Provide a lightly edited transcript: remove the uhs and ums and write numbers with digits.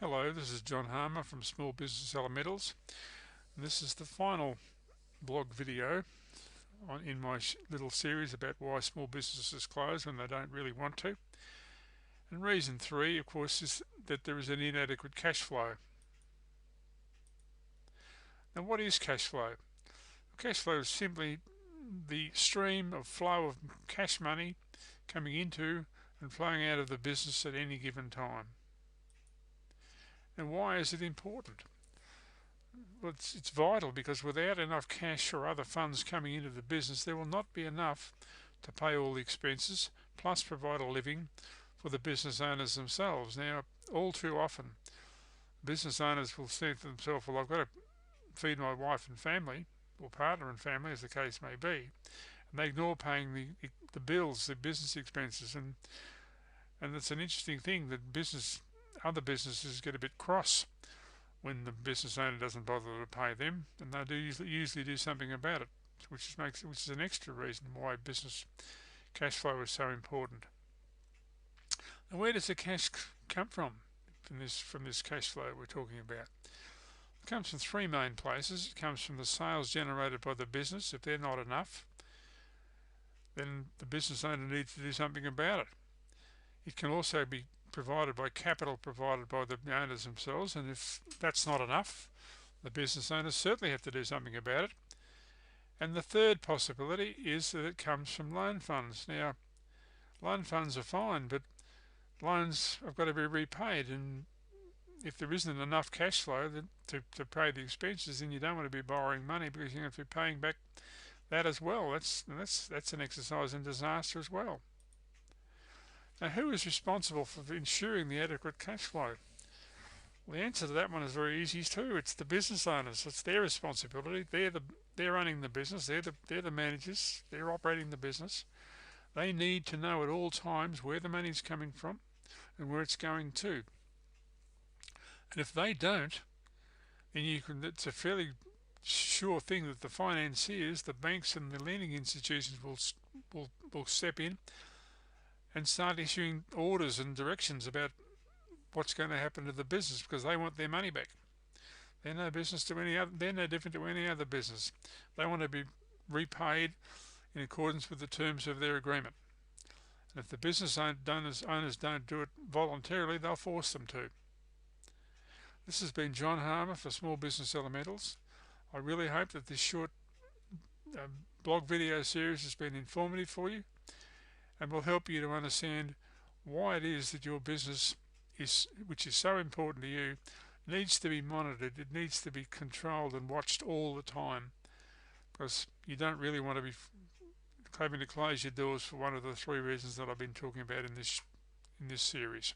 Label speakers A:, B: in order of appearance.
A: Hello, this is John Harmer from Small Business Elementals. And this is the final blog video in my little series about why small businesses close when they don't really want to. And reason 3, of course, is that there is an inadequate cash flow. Now, what is cash flow? Cash flow is simply the stream of flow of cash money coming into and flowing out of the business at any given time. And why is it important? Well, it's vital because without enough cash or other funds coming into the business, there will not be enough to pay all the expenses, plus provide a living for the business owners themselves. Now, all too often, business owners will think to themselves, well, I've got to feed my wife and family, or partner and family, as the case may be, and they ignore paying the bills, the business expenses, and it's an interesting thing that other businesses get a bit cross when the business owner doesn't bother to pay them, and they do usually do something about it, which is an extra reason why business cash flow is so important. And where does the cash come from this cash flow we're talking about? It comes from 3 main places. It comes from the sales generated by the business. If they're not enough, then the business owner needs to do something about it. It can also be provided by capital provided by the owners themselves, and if that's not enough, the business owners certainly have to do something about it. And the third possibility is that it comes from loan funds. Now, loan funds are fine, but loans have got to be repaid, and if there isn't enough cash flow to pay the expenses, then you don't want to be borrowing money because you're going to be paying back that as well. That's an exercise in disaster as well. Now, who is responsible for ensuring the adequate cash flow? Well, the answer to that one is very easy too. It's the business owners. It's their responsibility. They're running the business. They're the managers. They're operating the business. They need to know at all times where the money's coming from and where it's going to. And if they don't, then it's a fairly sure thing that the financiers, the banks and the lending institutions will step in and start issuing orders and directions about what's going to happen to the business because they want their money back. They're no different to any other business. They want to be repaid in accordance with the terms of their agreement. And if the business owners don't do it voluntarily, they'll force them to. This has been John Harmer for Small Business Elementals. I really hope that this short blog video series has been informative for you and will help you to understand why it is that your business, which is so important to you, needs to be monitored. It needs to be controlled and watched all the time, because you don't really want to be having to close your doors for one of the 3 reasons that I've been talking about in this series.